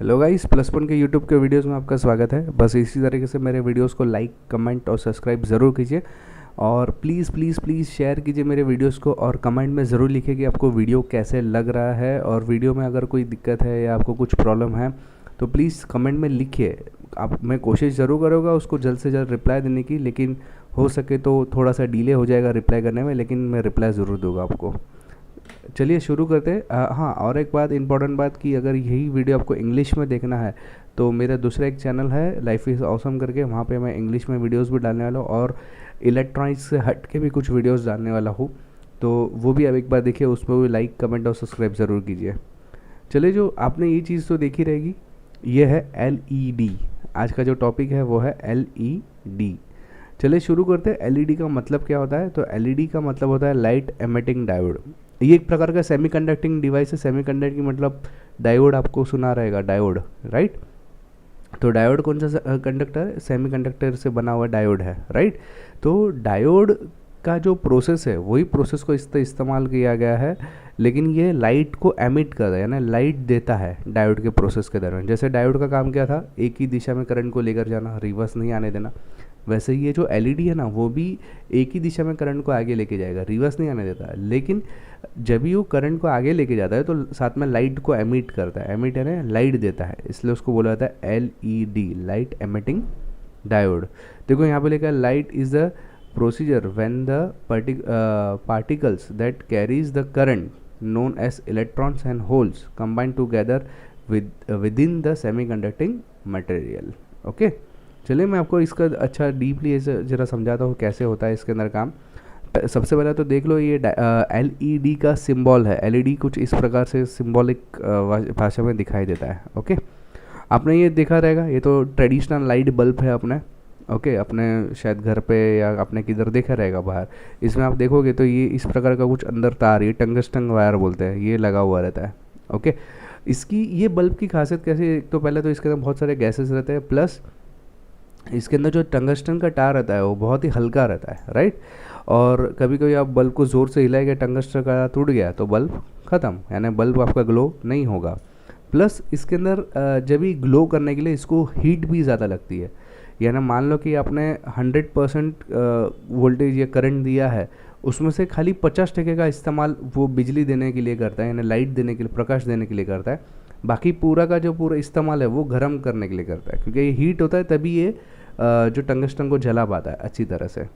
Hello guys, plus one के YouTube के videos में आपका स्वागत है। बस इसी तरीके से मेरे वीडियोस को लाइक, कमेंट और सब्सक्राइब ज़रूर कीजिए और प्लीज़ प्लीज़ प्लीज़ शेयर कीजिए मेरे वीडियोस को और कमेंट में ज़रूर लिखिए कि आपको वीडियो कैसे लग रहा है और वीडियो में अगर कोई दिक्कत है या आपको कुछ प्रॉब्लम है तो प्लीज़ कमेंट में लिखिए। आप मैं कोशिश ज़रूर करूँगा उसको जल्द से जल्द रिप्लाई देने की, लेकिन हो सके तो थोड़ा सा डिले हो जाएगा रिप्लाई करने में, लेकिन मैं रिप्लाई ज़रूर दूँगा आपको। चलिए शुरू करते हैं। हाँ, और एक बात, इंपॉर्टेंट बात, कि अगर यही वीडियो आपको इंग्लिश में देखना है तो मेरा दूसरा एक चैनल है लाइफ इज़ ऑसम करके, वहाँ पे मैं इंग्लिश में वीडियोस भी डालने वाला हूँ और इलेक्ट्रॉनिक्स से हट के भी कुछ वीडियोस डालने वाला हूँ। तो वो भी आप एक बार देखिए, उसमें भी लाइक, कमेंट और सब्सक्राइब ज़रूर कीजिए। चलिए, जो आपने ये चीज़ तो देखी रहेगी, ये है LED। आज का जो टॉपिक है वो है LED। चलिए शुरू करते हैं। LED का मतलब क्या होता है? तो LED का मतलब होता है लाइट एमिटिंग डायोड। ये एक प्रकार का सेमी कंडक्टिंग डिवाइस है। सेमी कंडक्टिंग मतलब डायोड, आपको सुना रहेगा डायोड, राइट? तो डायोड कौन सा कंडक्टर है? सेमी कंडक्टर से बना हुआ डायोड है, राइट? तो डायोड का जो प्रोसेस है वही प्रोसेस को इस्तेमाल किया गया है, लेकिन ये लाइट को एमिट कर रहा है, यानी लाइट देता है डायोड के प्रोसेस के दौरान। जैसे डायोड का काम क्या था? एक ही दिशा में करंट को लेकर जाना, रिवर्स नहीं आने देना। वैसे ही ये जो LED है ना, वो भी एक ही दिशा में करंट को आगे लेके जाएगा, रिवर्स नहीं आने देता। लेकिन जब भी वो करंट को आगे लेके जाता है तो साथ में लाइट को एमिट करता है। एमिट यानी लाइट देता है, इसलिए उसको बोला जाता है LED, लाइट एमिटिंग डायोड। देखो यहाँ पे लिखा है light is the procedure when the particles that carries the current known as electrons and holes combine together within the semiconducting material। Okay, चलिए मैं आपको इसका अच्छा डीपली ज़रा समझाता हूँ कैसे होता है इसके अंदर काम। सबसे पहले तो देख लो, ये LED का सिंबल है। LED कुछ इस प्रकार से सिंबॉलिक भाषा में दिखाई देता है। ओके, आपने ये देखा रहेगा, ये तो ट्रेडिशनल लाइट बल्ब है अपने। ओके, अपने शायद घर पे या आपने किधर देखा रहेगा बाहर। इसमें आप देखोगे तो ये इस प्रकार का कुछ अंदर तार, ये टंगस्टन वायर बोलते हैं, ये लगा हुआ रहता है। ओके, इसकी ये बल्ब की खासियत कैसी? तो पहले तो इसके अंदर बहुत सारे गैसेस रहते हैं, प्लस इसके अंदर जो टंगस्टन का तार रहता है वो बहुत ही हल्का रहता है, राइट? और कभी कभी आप बल्ब को ज़ोर से हिलाएंगे, टंगस्टन का तार टूट गया तो बल्ब ख़त्म, यानी बल्ब आपका ग्लो नहीं होगा। प्लस इसके अंदर जब भी ग्लो करने के लिए इसको हीट भी ज़्यादा लगती है। यानी मान लो कि आपने 100% वोल्टेज या करंट दिया है, उसमें से खाली 50% का इस्तेमाल वो बिजली देने के लिए करता है, यानी लाइट देने के लिए, प्रकाश देने के लिए करता है। बाकी पूरा का जो पूरा इस्तेमाल है वो गर्म करने के लिए करता है, क्योंकि ये हीट होता है तभी ये जो टंगस्टन को जला पाता है अच्छी तरह से।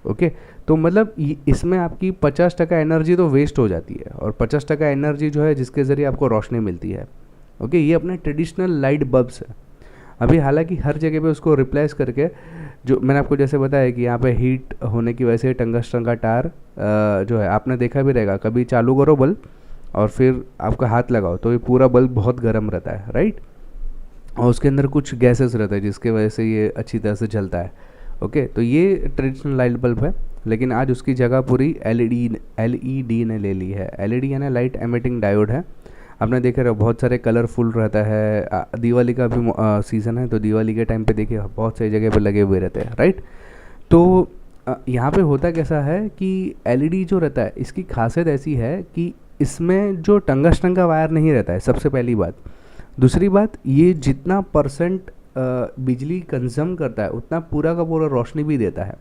ओके, तो मतलब इसमें आपकी 50% एनर्जी तो वेस्ट हो जाती है और 50% एनर्जी जो है जिसके ज़रिए आपको रोशनी मिलती है। ओके, ये अपने ट्रेडिशनल लाइट बल्ब्स है। अभी हालांकि हर जगह पे उसको रिप्लेस करके, जो मैंने आपको जैसे बताया कि यहाँ पे हीट होने की वजह से टंगस्टन का तार जो है, आपने देखा भी रहेगा, कभी चालू करो बल्ब और फिर आपका हाथ लगाओ तो ये पूरा बल्ब बहुत गर्म रहता है, राइट? और उसके अंदर कुछ गैसेस रहता है जिसके वजह से ये अच्छी तरह से जलता है। ओके, तो ये ट्रेडिशनल लाइट बल्ब है, लेकिन आज उसकी जगह पूरी LED ने ले ली है। LED यानी लाइट एमिटिंग डायोड है। आपने देखा रहा बहुत सारे कलरफुल रहता है। दिवाली का भी सीज़न है, तो दिवाली के टाइम पे देखिए बहुत सारी जगह पे लगे हुए रहते हैं, राइट? तो यहाँ पे होता कैसा है कि LED जो रहता है, इसकी खासियत ऐसी है कि इसमें जो टंगस्टन का वायर नहीं रहता है, सबसे पहली बात। दूसरी बात, ये जितना परसेंट बिजली कंज्यूम करता है उतना पूरा का पूरा रोशनी भी देता है।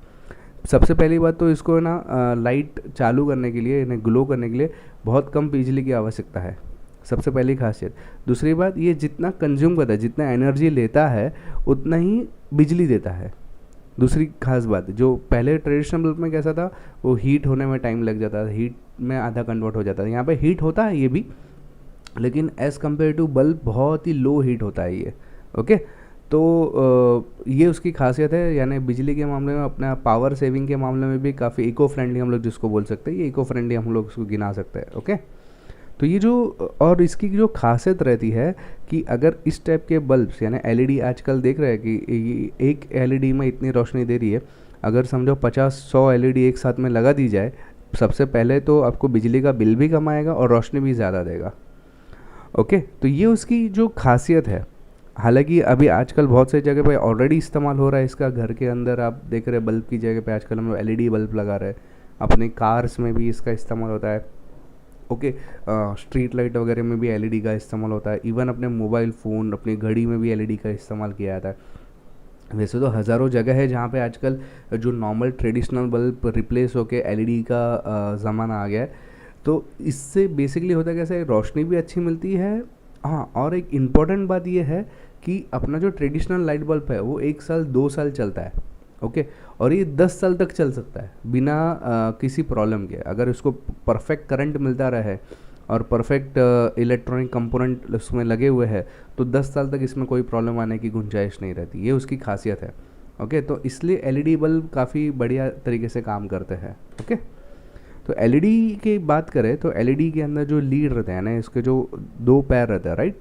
सबसे पहली बात तो इसको ना लाइट चालू करने के लिए, यानी ग्लो करने के लिए बहुत कम बिजली की आवश्यकता है, सबसे पहली खासियत। दूसरी बात, ये जितना कंज्यूम करता है, जितना एनर्जी लेता है उतना ही बिजली देता है। दूसरी खास बात, जो पहले ट्रेडिशनल बल्ब में कैसा था, वो हीट होने में टाइम लग जाता था, हीट में आधा कन्वर्ट हो जाता था। यहाँ पे हीट होता है ये भी, लेकिन एज़ कम्पेयर टू बल्ब बहुत ही लो हीट होता है ये। ओके, तो ये उसकी खासियत है, यानी बिजली के मामले में, अपना पावर सेविंग के मामले में भी काफ़ी इको फ्रेंडली हम लोग जिसको बोल सकते हैं, ये इको फ्रेंडली हम लोग उसको गिना सकते हैं। ओके, तो ये जो, और इसकी जो खासियत रहती है कि अगर इस टाइप के बल्ब्स, यानी LED आजकल देख रहे हैं कि एक LED में इतनी रोशनी दे रही है, अगर समझो 50-100 LED एक साथ में लगा दी जाए, सबसे पहले तो आपको बिजली का बिल भी कम आएगा और रोशनी भी ज़्यादा देगा। ओके, तो ये उसकी जो खासियत है। हालांकि अभी आजकल बहुत सारी जगह पे ऑलरेडी इस्तेमाल हो रहा है इसका। घर के अंदर आप देख रहे हैं बल्ब की जगह पे आजकल हम लोग LED बल्ब लगा रहे हैं, अपने कार्स में भी इसका इस्तेमाल होता है। ओके, स्ट्रीट लाइट वगैरह में भी एलईडी का इस्तेमाल होता है, इवन अपने मोबाइल फ़ोन, अपनी घड़ी में भी एलईडी का इस्तेमाल किया जाता है। वैसे तो हज़ारों जगह है जहाँ पे आजकल जो नॉर्मल ट्रेडिशनल बल्ब रिप्लेस होके एलईडी का ज़माना आ गया है। तो इससे बेसिकली होता है कैसे, रोशनी भी अच्छी मिलती है। हाँ, और एक इम्पॉर्टेंट बात ये है कि अपना जो ट्रेडिशनल लाइट बल्ब है वो 1 साल 2 साल चलता है, ओके, और ये 10 साल तक चल सकता है बिना किसी प्रॉब्लम के, अगर इसको परफेक्ट करंट मिलता रहे और परफेक्ट इलेक्ट्रॉनिक कंपोनेंट उसमें लगे हुए हैं तो 10 साल तक इसमें कोई प्रॉब्लम आने की गुंजाइश नहीं रहती। ये उसकी खासियत है, ओके। तो इसलिए एलईडी बल्ब काफ़ी बढ़िया तरीके से काम करते हैं, ओके। तो एलईडी की बात करें तो एलईडी के अंदर जो लीड रहते हैं ना, इसके जो 2 पैर रहता है, राइट,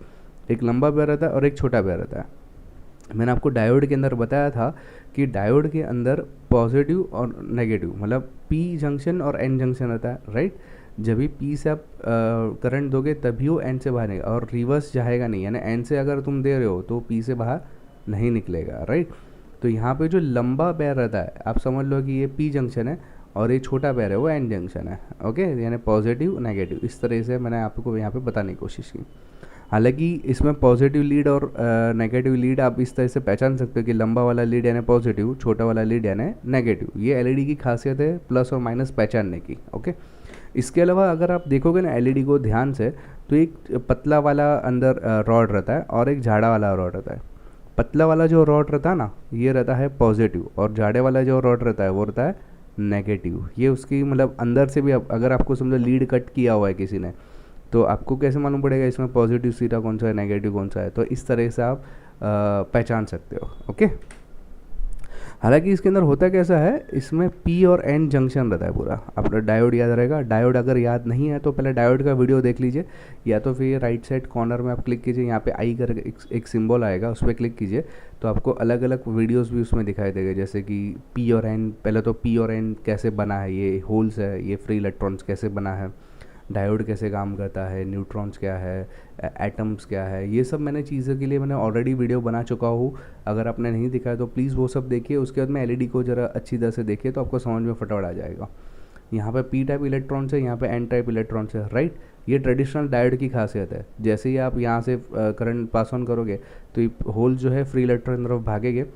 एक लंबा पैर रहता है और एक छोटा पैर रहता है। मैंने आपको डायोड के अंदर बताया था कि डायोड के अंदर पॉजिटिव और नेगेटिव, मतलब पी जंक्शन और एन जंक्शन रहता है, राइट। जब भी पी से आप करंट दोगे तभी वो एन से बाहर निकलेगा और रिवर्स जाएगा नहीं, यानी एन से अगर तुम दे रहे हो तो पी से बाहर नहीं निकलेगा, राइट। तो यहाँ पे जो लंबा पैर रहता है, आप समझ लो कि ये पी जंक्शन है और ये छोटा पैर है वो एन जंक्शन है, ओके, यानी पॉजिटिव नेगेटिव। इस तरह से मैंने आपको यहाँ पे बताने की कोशिश की। हालांकि इसमें पॉजिटिव लीड और नेगेटिव लीड आप इस तरह से पहचान सकते हो कि लंबा वाला लीड यानी पॉजिटिव, छोटा वाला लीड यानी नेगेटिव। ये एलईडी की खासियत है प्लस और माइनस पहचानने की, ओके। इसके अलावा अगर आप देखोगे ना एलईडी को ध्यान से, तो एक पतला वाला अंदर रॉड रहता है और एक झाड़ा वाला रॉड रहता है। पतला वाला जो रॉड रहता है ना, ये रहता है पॉजिटिव, और झाड़े वाला जो रॉड रहता है वो रहता है नेगेटिव। ये उसकी मतलब अंदर से भी अगर आपको समझो लीड कट किया हुआ है किसी ने, तो आपको कैसे मालूम पड़ेगा इसमें पॉजिटिव सिरा कौन सा है, नेगेटिव कौन सा है। तो इस तरह से आप पहचान सकते हो, ओके। हालांकि इसके अंदर होता कैसा है, इसमें पी और एन जंक्शन रहता है पूरा। आपका डायोड याद रहेगा, डायोड अगर याद नहीं है तो पहले डायोड का वीडियो देख लीजिए, या तो फिर राइट साइड कॉर्नर में आप क्लिक कीजिए, यहाँ पे आई कर एक सिंबल आएगा, उस पर क्लिक कीजिए तो आपको अलग अलग वीडियोस भी उसमें दिखाई देगा। जैसे कि पी और एन, पहले तो पी और एन कैसे बना है, ये होल्स है, ये फ्री इलेक्ट्रॉन्स कैसे बना है, डायोड कैसे काम करता है, न्यूट्रॉन्स क्या है, एटम्स क्या है, ये सब मैंने चीज़ों के लिए मैंने ऑलरेडी वीडियो बना चुका हूँ। अगर आपने नहीं दिखाया तो प्लीज़ वो सब देखिए। उसके बाद में एलईडी को ज़रा अच्छी तरह से देखिए तो आपको समझ में फटाफट आ जाएगा। यहाँ पे पी टाइप इलेक्ट्रॉन्स है, यहाँ पे एन टाइप इलेक्ट्रॉन्स है, राइट। ये ट्रेडिशनल डायोड की खासियत है। जैसे ही आप यहाँ से करंट पास ऑन करोगे तो ये होल जो है फ्री इलेक्ट्रॉन की तरफ भागेंगे,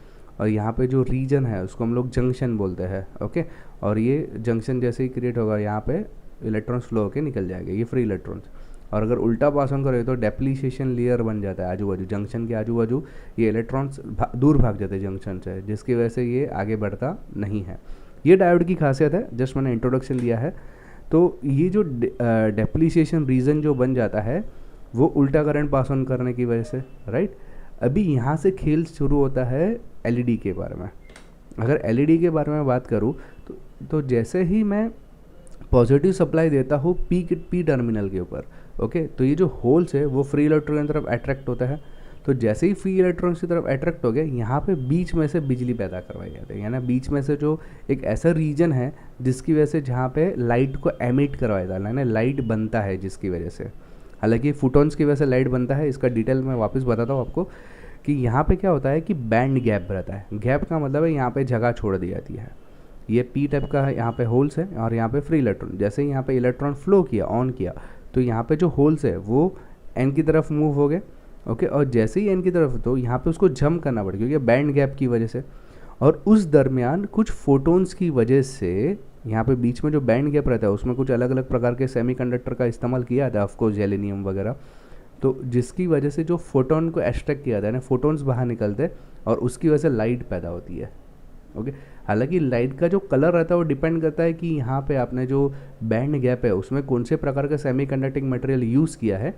और यहाँ पे जो रीजन है उसको हम लोग जंक्शन बोलते हैं, ओके। और ये जंक्शन जैसे ही क्रिएट होगा यहाँ पे इलेक्ट्रॉन्स फ्लो होकर निकल जाएंगे, ये फ्री इलेक्ट्रॉन्स। और अगर उल्टा पास ऑन करोगे तो डेप्लीशिएशन लेयर बन जाता है आजू बाजू, जंक्शन के आजू बाजू ये इलेक्ट्रॉन्स दूर भाग जाते हैं जंक्शन से, जिसकी वजह से ये आगे बढ़ता नहीं है। ये डायोड की खासियत है, जस्ट मैंने इंट्रोडक्शन दिया है। तो ये जो डेप्लीशिएशन रीजन जो बन जाता है वो उल्टा करंट पास ऑन करने की वजह से, राइट। अभी यहाँ से खेल शुरू होता है एलईडी के बारे में। अगर एलईडी के बारे में बात करूँ तो जैसे ही मैं पॉजिटिव सप्लाई देता हूँ पी टर्मिनल के ऊपर, ओके, तो ये जो होल्स है वो फ्री इलेक्ट्रॉन की तरफ अट्रैक्ट होता है। तो जैसे ही फ्री इलेक्ट्रॉन्स की तरफ अट्रैक्ट हो गए, यहाँ पे बीच में से बिजली पैदा करवाई जाती है, यानी बीच में से जो एक ऐसा रीजन है जिसकी वजह से जहाँ पे लाइट को एमिट करवाया जाता है, यानी लाइट बनता है जिसकी वजह से। हालांकि फोटोन्स की वजह से लाइट बनता है, इसका डिटेल मैं वापस बताता हूँ आपको कि यहाँ पे क्या होता है कि बैंड गैप रहता है। गैप का मतलब है यहाँ पे जगह छोड़ दी जाती है। ये पी टाइप का है, यहाँ पे होल्स है और यहाँ पे फ्री इलेक्ट्रॉन। जैसे ही यहाँ पे इलेक्ट्रॉन फ्लो किया, ऑन किया, तो यहाँ पे जो होल्स है वो एन की तरफ मूव हो गए, ओके। और जैसे ही एन की तरफ, तो यहाँ पे उसको जंप करना पड़ेगा क्योंकि बैंड गैप की वजह से। और उस दरमियान कुछ फोटोन्स की वजह से यहाँ पे बीच में जो बैंड गैप रहता है उसमें कुछ अलग अलग प्रकार के सेमीकंडक्टर का इस्तेमाल किया जाता है, ऑफकोर्स जेलेनियम वगैरह। तो जिसकी वजह से जो फोटोन को एस्ट्रैक्ट किया जाता है ना, फोटोन्स बाहर निकलते और उसकी वजह से लाइट पैदा होती है, ओके। हालांकि लाइट का जो कलर रहता है वो डिपेंड करता है कि यहाँ पे आपने जो बैंड गैप है उसमें कौन से प्रकार का सेमीकंडक्टिंग मटेरियल यूज़ किया है,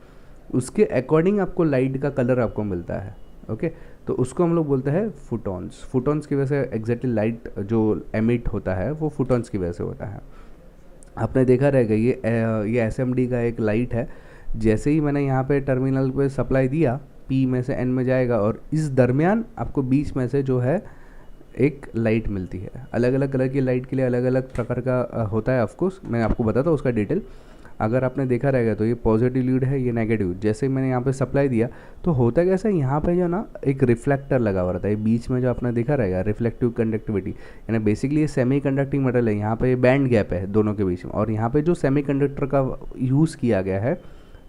उसके अकॉर्डिंग आपको लाइट का कलर आपको मिलता है, ओके। तो उसको हम लोग बोलते हैं फोटॉन्स। फोटॉन्स की वजह से एग्जैक्टली लाइट जो एमिट होता है वो फोटॉन्स की वजह से होता है। आपने देखा रहेगा ये एसएमडी का एक लाइट है। जैसे ही मैंने यहाँ पे टर्मिनल पे सप्लाई दिया, पी में से एन में जाएगा और इस दरमियान आपको बीच में से जो है एक लाइट मिलती है। अलग अलग कलर की लाइट के लिए अलग अलग प्रकार का होता है, ऑफकोर्स मैं आपको बताता हूँ उसका डिटेल। अगर आपने देखा रहेगा तो ये पॉजिटिव लीड है, ये नेगेटिव। जैसे ही मैंने यहाँ पे सप्लाई दिया तो होता कैसा है, यहाँ पे जो ना एक रिफ्लेक्टर लगा हुआ रहता है बीच में, जो आपने देखा रहेगा रिफ्लेक्टिव कंडक्टिविटी, यानी बेसिकली ये सेमी कंडक्टिंग मटेरियल है। यहाँ पे बैंड गैप है दोनों के बीच में, और यहाँ पे जो सेमी कंडक्टर का यूज़ किया गया है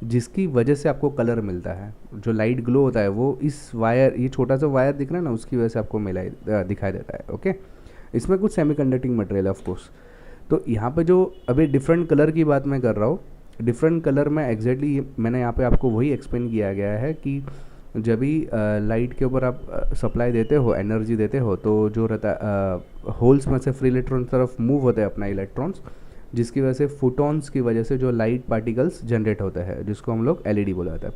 जिसकी वजह से आपको कलर मिलता है, जो लाइट ग्लो होता है वो इस वायर, ये छोटा सा वायर दिख रहा है ना, उसकी वजह से आपको दिखाई देता है। ओके, इसमें कुछ सेमी कंडक्टिंग मटेरियल है ऑफकोर्स। तो यहाँ पे जो अभी डिफरेंट कलर की बात मैं कर रहा हूँ, डिफरेंट कलर में एग्जैक्टली मैंने यहाँ पे आपको वही एक्सप्लेन किया गया है कि जब भी लाइट के ऊपर आप सप्लाई देते हो, एनर्जी देते हो, तो जो रहता है होल्स में से फ्री इलेक्ट्रॉन तरफ मूव होते हैं अपना इलेक्ट्रॉन्स, जिसकी वजह से फोटॉन्स की वजह से जो लाइट पार्टिकल्स जनरेट होते हैं, जिसको हम लोग एलईडी बोला जाता है।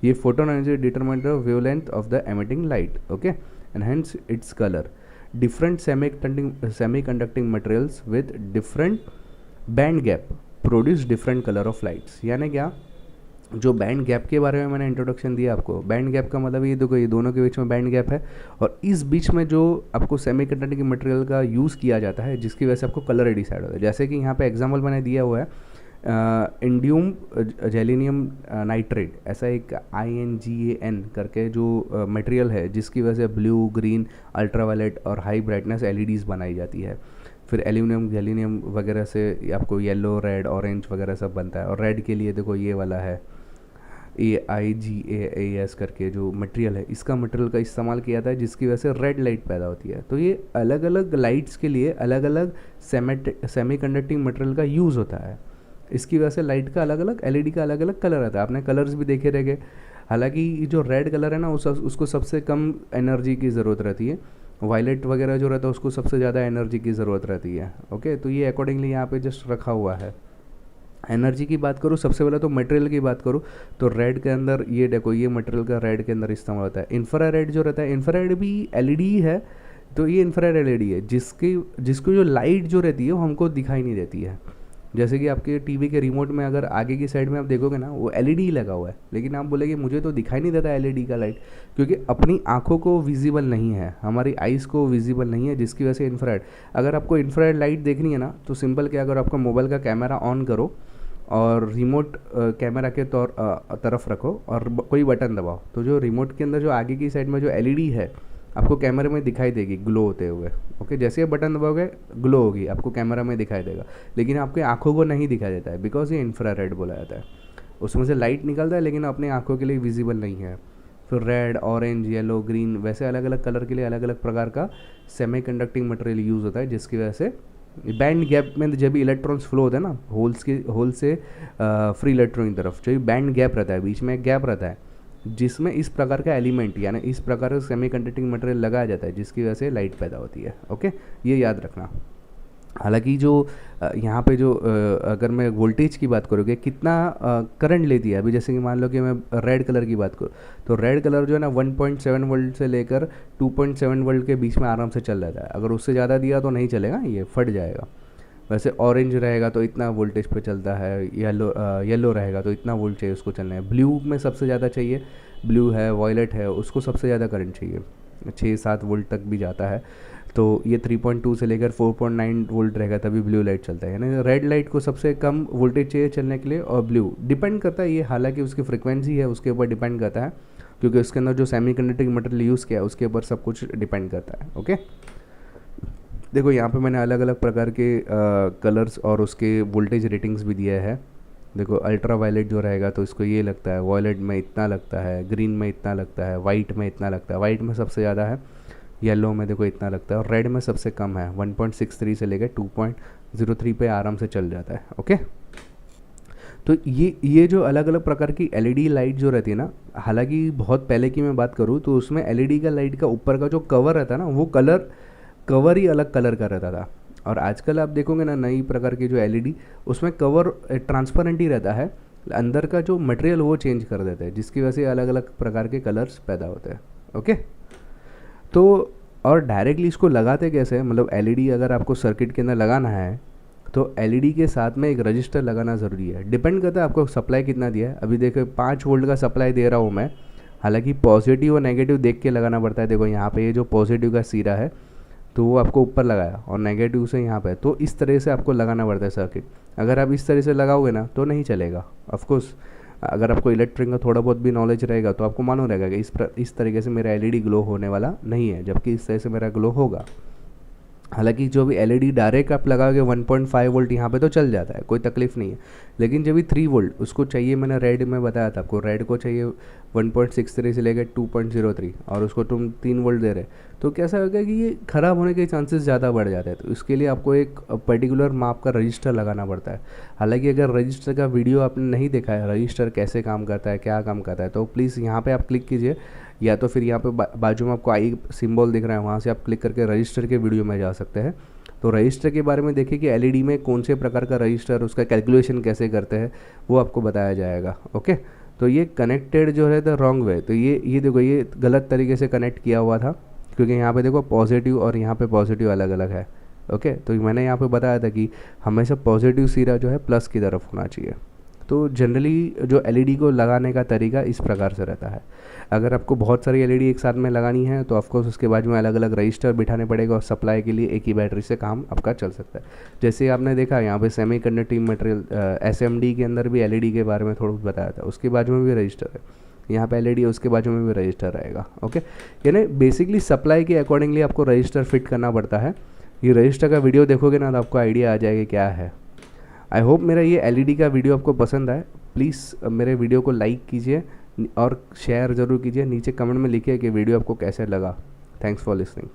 ये photon energy determine the wavelength of the emitting light, okay, and hence its colour. Different semi conducting materials with different band gap produce different colour of lights. यानी क्या, जो बैंड गैप के बारे में मैंने इंट्रोडक्शन दिया आपको, बैंड गैप का मतलब ये देखो, ये दोनों के बीच में बैंड गैप है, और इस बीच में जो आपको सेमी कंडक्टिंग मटेरियल का यूज़ किया जाता है जिसकी वजह से आपको कलर डिसाइड होता है। जैसे कि यहाँ पे एग्जांपल मैंने दिया हुआ है इंडियम गैलियम नाइट्रेट, ऐसा एक INGAN करके जो मटेरियल है जिसकी वजह से ब्लू, ग्रीन, अल्ट्रावायलेट और हाई ब्राइटनेस LEDs बनाई जाती है। फिर एल्यूमिनियम, गैलियम वगैरह से आपको येलो, रेड, ऑरेंज वगैरह सब बनता है। और रेड के लिए देखो ये वाला है AIGAS करके जो मटेरियल है, इसका मटेरियल का इस्तेमाल किया जाता है जिसकी वजह से रेड लाइट पैदा होती है। तो ये अलग अलग लाइट्स के लिए अलग अलग सेमी कंडक्टिंग मटेरियल का यूज़ होता है। इसकी वजह से लाइट का अलग अलग, LED का अलग अलग कलर आता है। आपने कलर्स भी देखे रहेंगे। हालांकि जो रेड कलर है ना उसको सबसे कम एनर्जी की ज़रूरत रहती है, वायलेट वगैरह जो रहता है उसको सबसे ज़्यादा एनर्जी की ज़रूरत रहती है। ओके, तो ये अकॉर्डिंगली यहाँ पे जस्ट रखा हुआ है। एनर्जी की बात करूँ, सबसे पहले तो मटेरियल की बात करूँ तो रेड के अंदर ये देखो, ये मटेरियल का रेड के अंदर इस्तेमाल होता है। इंफ्रारेड जो रहता है, इंफ्रारेड भी LED है, तो ये इंफ्रारेड LED है जिसकी जो लाइट जो रहती है वो हमको दिखाई नहीं देती है। जैसे कि आपके टीवी के रिमोट में अगर आगे की साइड में आप देखोगे ना, वो LED ही लगा हुआ है, लेकिन आप बोलेंगे मुझे तो दिखाई नहीं देता LED का लाइट, क्योंकि अपनी आँखों को विजिबल नहीं है, हमारी आइज़ को विजिबल नहीं है, जिसकी वजह से इंफ्रारेड। अगर आपको इंफ्रारेड लाइट देखनी है ना, तो सिंपल क्या, अगर आपका मोबाइल का कैमरा ऑन करो और रिमोट कैमरा के तरफ रखो और कोई बटन दबाओ, तो जो रिमोट के अंदर जो आगे की साइड में जो LED है आपको कैमरे में दिखाई देगी ग्लो होते हुए। ओके, जैसे ये बटन दबाओगे ग्लो होगी, आपको कैमरा में दिखाई देगा, लेकिन आपके आंखों को नहीं दिखाई देता है, बिकॉज ये इंफ्रारेड बोला जाता है। उसमें से लाइट निकलता है लेकिन अपने आंखों के लिए विजिबल नहीं है। फिर रेड, ऑरेंज, येलो, ग्रीन, वैसे अलग अलग कलर के लिए अलग अलग प्रकार का सेमी कंडक्टिंग मटेरियल यूज़ होता है, जिसकी वजह से बैंड गैप में जब भी इलेक्ट्रॉन्स फ्लो होते हैं ना, होल से फ्री इलेक्ट्रॉन की तरफ, जो बैंड गैप रहता है, बीच में एक गैप रहता है, जिसमें इस प्रकार का एलिमेंट यानी इस प्रकार का सेमी कंडक्टिंग मटेरियल लगाया जाता है, जिसकी वजह से लाइट पैदा होती है। ओके, ये याद रखना। हालांकि जो यहाँ पे जो अगर मैं वोल्टेज की बात करूँ कि कितना करंट लेती है, अभी जैसे कि मान लो कि मैं रेड कलर की बात करूँ, तो रेड कलर जो है ना 1.7 वोल्ट से लेकर 2.7 वोल्ट के बीच में आराम से चल जाता है। अगर उससे ज़्यादा दिया तो नहीं चलेगा, ये फट जाएगा। वैसे ऑरेंज रहेगा तो इतना वोल्टेज पे चलता है, येलो रहेगा तो इतना वोल्ट चाहिए उसको चलना है, ब्लू में सबसे ज़्यादा चाहिए, ब्लू है, वॉयलेट है, उसको सबसे ज़्यादा करंट चाहिए, 6-7 वोल्ट तक भी जाता है। तो ये 3.2 से लेकर 4.9 वोल्ट रहेगा तभी ब्लू लाइट चलता है। यानी रेड लाइट को सबसे कम वोल्टेज चाहिए चलने के लिए, और ब्लू डिपेंड करता है, ये हालांकि उसकी फ्रिक्वेंसी है उसके ऊपर डिपेंड करता है, क्योंकि उसके अंदर जो सेमी कंडक्टिंग मटेरियल यूज़ किया है उसके ऊपर सब कुछ डिपेंड करता है। ओके, देखो यहाँ पे मैंने अलग अलग प्रकार के कलर्स और उसके वोल्टेज रेटिंग्स भी दिया है। देखो अल्ट्रा वायलेट जो रहेगा तो इसको ये लगता है, वॉयलेट में इतना लगता है, ग्रीन में इतना लगता है, वाइट में इतना लगता है, वाइट में सबसे ज़्यादा है, येलो में देखो इतना लगता है, और रेड में सबसे कम है, 1.63 से लेकर 2.03 पे आराम से चल जाता है। ओके, तो ये जो अलग अलग प्रकार की LED लाइट जो रहती है ना, हालांकि बहुत पहले की मैं बात करूँ तो उसमें LED का लाइट का ऊपर का जो कवर रहता है ना, वो कवर ही अलग कलर का रहता था। और आजकल आप देखोगे ना नई प्रकार की जो LED, उसमें कवर ट्रांसपेरेंट ही रहता है, अंदर का जो मटेरियल वो चेंज कर देते हैं, जिसकी वजह से अलग अलग प्रकार के कलर्स पैदा होते हैं। ओके, तो और डायरेक्टली इसको लगाते कैसे, मतलब LED अगर आपको सर्किट के अंदर लगाना है तो LED के साथ में एक रजिस्टर लगाना ज़रूरी है। डिपेंड करता है आपको सप्लाई कितना दिया है। अभी देखो 5 वोल्ट का सप्लाई दे रहा हूँ मैं, हालांकि पॉजिटिव और नेगेटिव देख के लगाना पड़ता है। देखो यहाँ पे ये जो पॉजिटिव का सिरा है तो वो आपको ऊपर लगाया और नेगेटिव से यहाँ पे, तो इस तरह से आपको लगाना पड़ता है सर्किट। अगर आप इस तरह से लगाओगे ना तो नहीं चलेगा। ऑफकोर्स अगर आपको इलेक्ट्रिक का थोड़ा बहुत भी नॉलेज रहेगा तो आपको मालूम रहेगा कि इस तरीके से मेरा एलईडी ग्लो होने वाला नहीं है, जबकि इस तरह से मेरा ग्लो होगा। हालांकि जो भी एलईडी डायरेक्ट आप लगाओगे 1.5 वोल्ट यहाँ पे तो चल जाता है, कोई तकलीफ नहीं है। लेकिन जब भी 3 वोल्ट उसको चाहिए, मैंने रेड में बताया था आपको, रेड को चाहिए 1.63 से लेकर 2.03 और उसको तुम 3 वोल्ट दे रहे, तो कैसा होगा कि ये ख़राब होने के चांसेस ज़्यादा बढ़ जाते हैं। तो इसके लिए आपको एक पर्टिकुलर माप का रजिस्टर लगाना पड़ता है। हालांकि अगर रजिस्टर का वीडियो आपने नहीं देखा है, रजिस्टर कैसे काम करता है, क्या काम करता है, तो प्लीज़ यहाँ पर आप क्लिक कीजिए, या तो फिर यहाँ पे बाजू में आपको आई सिंबल दिख रहा है, वहाँ से आप क्लिक करके रजिस्टर के वीडियो में जा सकते हैं। तो रजिस्टर के बारे में देखिए कि एलईडी में कौन से प्रकार का रजिस्टर, उसका कैलकुलेशन कैसे करते हैं, वो आपको बताया जाएगा। ओके, तो ये कनेक्टेड जो है द रॉन्ग वे, तो ये देखो ये गलत तरीके से कनेक्ट किया हुआ था, क्योंकि यहाँ पे देखो पॉजिटिव और यहाँ पे पॉजिटिव अलग अलग है। ओके, तो मैंने यहाँ पे बताया था कि हमेशा पॉजिटिव सिरा जो है प्लस की तरफ होना चाहिए। तो जनरली जो एलईडी को लगाने का तरीका इस प्रकार से रहता है। अगर आपको बहुत सारी एलईडी एक साथ में लगानी है तो ऑफकोर्स उसके बाद में अलग अलग रजिस्टर बिठाने पड़ेगा, और सप्लाई के लिए एक ही बैटरी से काम आपका चल सकता है। जैसे आपने देखा यहाँ पे सेमी कंडक्टिंग मटेरियल एसएमडी के अंदर भी एलईडी के बारे में थोड़ा बताया था, उसके बाजू में भी रजिस्टर है, यहाँ पे एलईडी है उसके बाजू में भी रजिस्टर रहेगा। ओके, यानी बेसिकली सप्लाई के अकॉर्डिंगली आपको रजिस्टर फिट करना पड़ता है। ये रजिस्टर का वीडियो देखोगे ना तो आपको आइडिया आ जाएगा क्या है। आई होप मेरा ये एलईडी का वीडियो आपको पसंद आए। प्लीज़ मेरे वीडियो को लाइक कीजिए और शेयर ज़रूर कीजिए। नीचे कमेंट में लिखिए कि वीडियो आपको कैसे लगा। Thanks for listening.